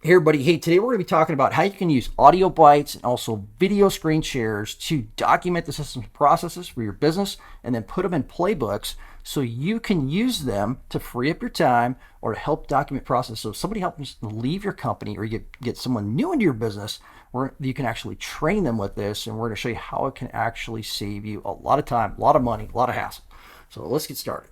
Hey everybody, hey, today we're going to be talking about how you can use audio bites and also video screen shares to document the systems processes for your business and then put them in playbooks so you can use them to free up your time or to help document process. So if somebody helps leave your company or you get someone new into your business, where you can actually train them with this, and we're going to show you how it can actually save you a lot of time, a lot of money, a lot of hassle. So let's get started.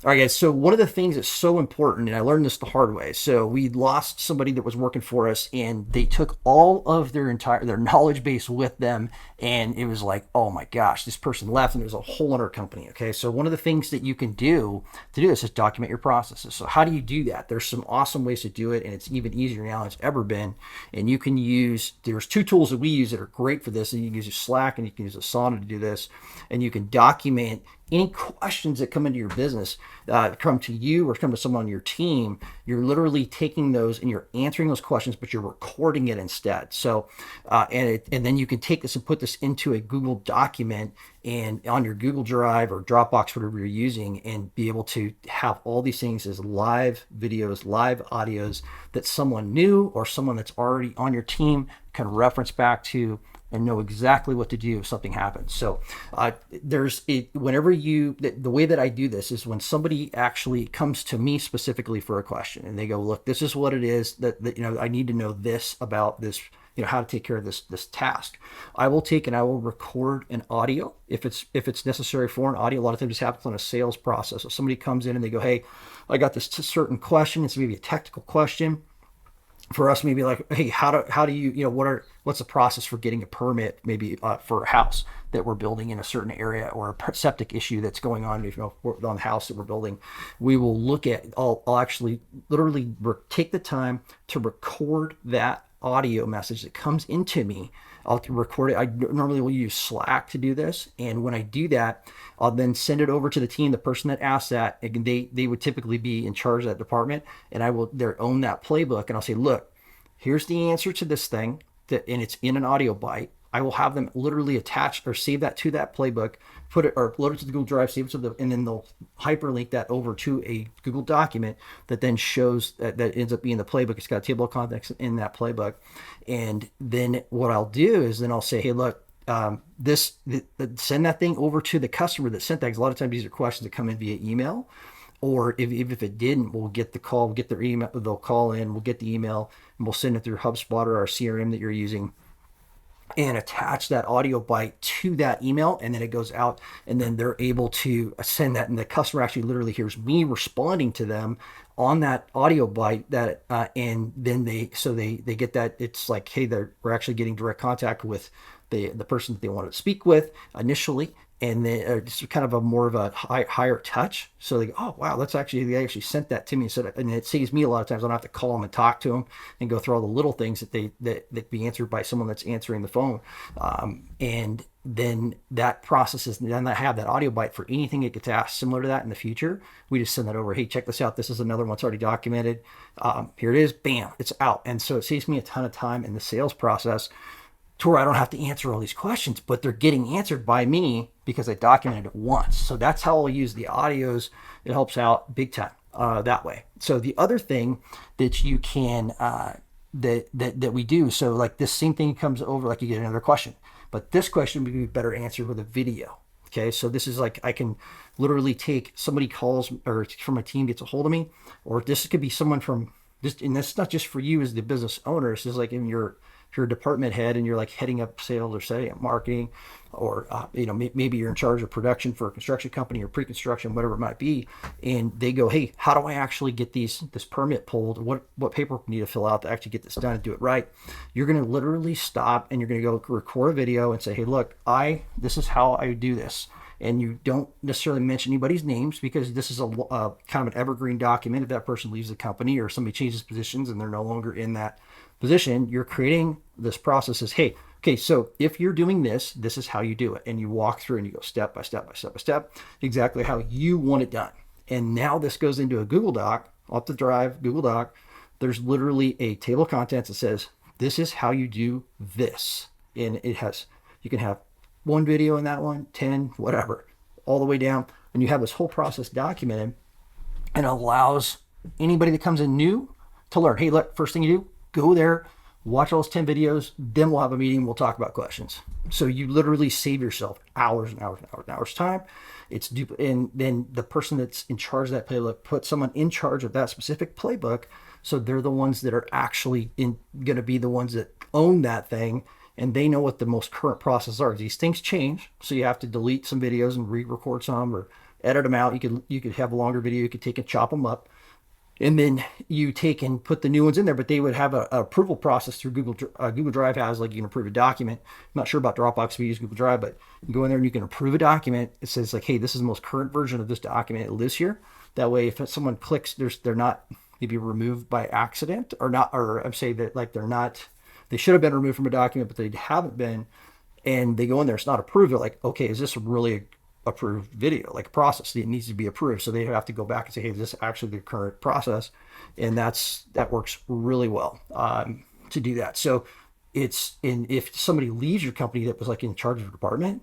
All right, guys. So one of the things that's so important, and I learned this the hard way. So we lost somebody that was working for us, and they took all of their knowledge base with them, and it was like, oh my gosh, this person left, and it was a whole other company. Okay, so one of the things that you can do to do this is document your processes. So how do you do that? There's some awesome ways to do it, and it's even easier now than it's ever been. And you can use there's two tools that we use that are great for this, and you can use Slack and you can use Asana to do this, and you can document any questions that come into your business, come to you or come to someone on your team. You're literally taking those and you're answering those questions, but you're recording it instead. So, and then you can take this and put this into a Google document and on your Google Drive or Dropbox, whatever you're using, and be able to have all these things as live videos, live audios that someone new or someone that's already on your team can reference back to and know exactly what to do if something happens. So whenever the way that I do this is when somebody actually comes to me specifically for a question and they go, look, this is what it is that I need to know this about this, how to take care of this task. I will take and I will record an audio if it's necessary for an audio. A lot of times this happens on a sales process. If somebody comes in and they go, hey, I got this certain question. It's maybe a technical question. For us, maybe like, hey, how do you, what's the process for getting a permit, maybe for a house that we're building in a certain area, or a septic issue that's going on, on the house that we're building. We will look at, I'll actually literally take the time to record that audio message that comes into me. I'll record it. I normally will use Slack to do this. And when I do that, I'll then send it over to the team, the person that asked that, and they would typically be in charge of that department. And I will own that playbook. And I'll say, look, here's the answer to this thing, and it's in an audio bite. I will have them literally attach or save that to that playbook, put it or load it to the Google Drive, save it to and then they'll hyperlink that over to a Google document that then shows that ends up being the playbook. It's got a table of contents in that playbook. And then what I'll do is then I'll say, hey, look, send that thing over to the customer that sent that. Because a lot of times these are questions that come in via email. Or if it didn't, we'll get the call, we'll get their email, they'll call in, we'll get the email, and we'll send it through HubSpot or our CRM that you're using, and attach that audio bite to that email, and then it goes out, and then they're able to send that, and the customer actually literally hears me responding to them on that audio bite, that and then they get that. It's like, hey, we're actually getting direct contact with the person that they wanted to speak with initially, and then it's kind of a more of a higher touch. So they go, oh wow, they actually sent that to me, and it saves me a lot of times. I don't have to call them and talk to them and go through all the little things that be answered by someone that's answering the phone. And then that process is, then I have that audio bite for anything that gets asked similar to that in the future. We just send that over. Hey, check this out. This is another one that's already documented. Here it is. Bam, it's out. And so it saves me a ton of time in the sales process, to where I don't have to answer all these questions, but they're getting answered by me because I documented it once. So that's how I'll use the audios. It helps out big time that way. So the other thing that you can, that we do, so like this same thing comes over, like you get another question, but this question would be better answered with a video. Okay, so this is like, I can literally take, somebody calls or from my team gets a hold of me, or this could be someone from this, and that's not just for you as the business owner. This is like if you're a department head and you're like heading up sales or setting up marketing, or maybe you're in charge of production for a construction company or pre-construction, whatever it might be, and they go, hey, how do I actually get this permit pulled? What paperwork do I need to fill out to actually get this done and do it right? You're going to literally stop and you're going to go record a video and say, hey, look, this is how I do this. And you don't necessarily mention anybody's names, because this is a kind of an evergreen document. If that person leaves the company or somebody changes positions and they're no longer in that position, you're creating this process as, hey, okay, so if you're doing this, this is how you do it. And you walk through and you go step by step by step by step, exactly how you want it done. And now this goes into a Google Doc, off the drive, Google Doc. There's literally a table of contents that says, this is how you do this. And you can have one video in that one, 10, whatever, all the way down. And you have this whole process documented, and allows anybody that comes in new to learn. Hey, look, first thing you do, go there, watch all those 10 videos, then we'll have a meeting, we'll talk about questions. So you literally save yourself hours and hours and hours and hours time. And then the person that's in charge of that playbook, put someone in charge of that specific playbook, so they're the ones that are actually going to be the ones that own that thing, and they know what the most current processes are. These things change, so you have to delete some videos and re-record some or edit them out. You could have a longer video, you could take and chop them up, and then you take and put the new ones in there. But they would have an approval process through Google Drive has, like, you can approve a document. I'm not sure about Dropbox if you use Google Drive, but you go in there and you can approve a document. It says like, hey, this is the most current version of this document. It lives here. That way, if someone clicks, they're not maybe removed by accident, or not, or I'm saying that like they should have been removed from a document, but they haven't been, and they go in there, it's not approved. They're like, okay, is this really approved video, like a process? It needs to be approved. So they have to go back and say, hey, this is actually the current process. And that works really well to do that. So if somebody leaves your company that was like in charge of a department,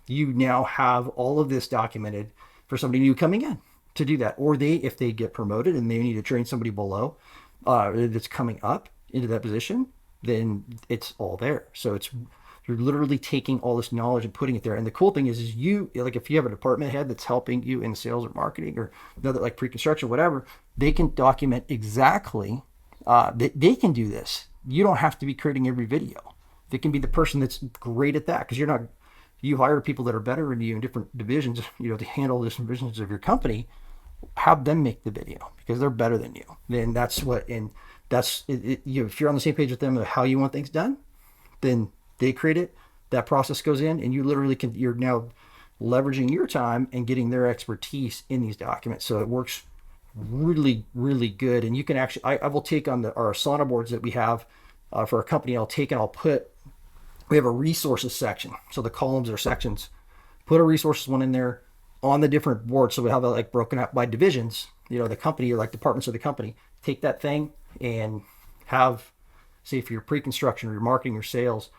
you now have all of this documented for somebody new coming in to do that. Or if they get promoted and they need to train somebody below that's coming up into that position, then it's all there. So you're literally taking all this knowledge and putting it there. And the cool thing is you, like, if you have a department head that's helping you in sales or marketing or another, like pre-construction, whatever, they can document exactly, they can do this. You don't have to be creating every video. They can be the person that's great at that, because you hire people that are better than you in different divisions, to handle different divisions of your company. Have them make the video because they're better than you. Then that's if you're on the same page with them of how you want things done, then they create it, that process goes in, and you literally you're now leveraging your time and getting their expertise in these documents. So it works really, really good. And you can actually, I will take on our Asana boards that we have for our company, we have a resources section. So the columns are sections. Put a resources one in there on the different boards. So we have it like broken out by divisions, the company, or like departments of the company. Take that thing and have, say, for your pre-construction or your marketing or sales,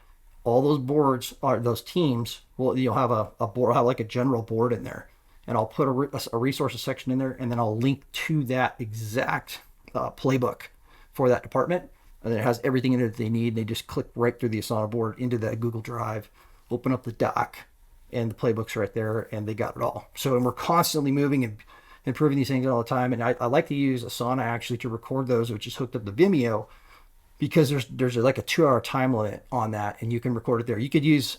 all those boards are those teams. Well, you'll have a board, I'll have like a general board in there, and I'll put a resources section in there, and then I'll link to that exact playbook for that department, and then it has everything in it that they need. They just click right through the Asana board into that Google Drive, open up the doc, and the playbook's right there, and they got it all. So, and we're constantly moving and improving these things all the time. And I like to use Asana actually to record those, which is hooked up to Vimeo, because there's like a 2-hour time limit on that, and you can record it there. You could use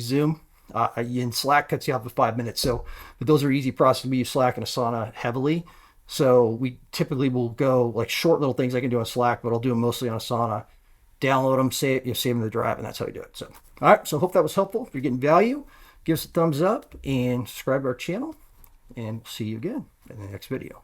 Zoom. In Slack cuts you off at 5 minutes. So, but those are easy processes. We use Slack and Asana heavily. So we typically will go like short little things I can do on Slack, but I'll do them mostly on Asana. Download them, save them in the drive, and that's how you do it. So, all right. So hope that was helpful. If you're getting value, give us a thumbs up and subscribe to our channel, and we'll see you again in the next video.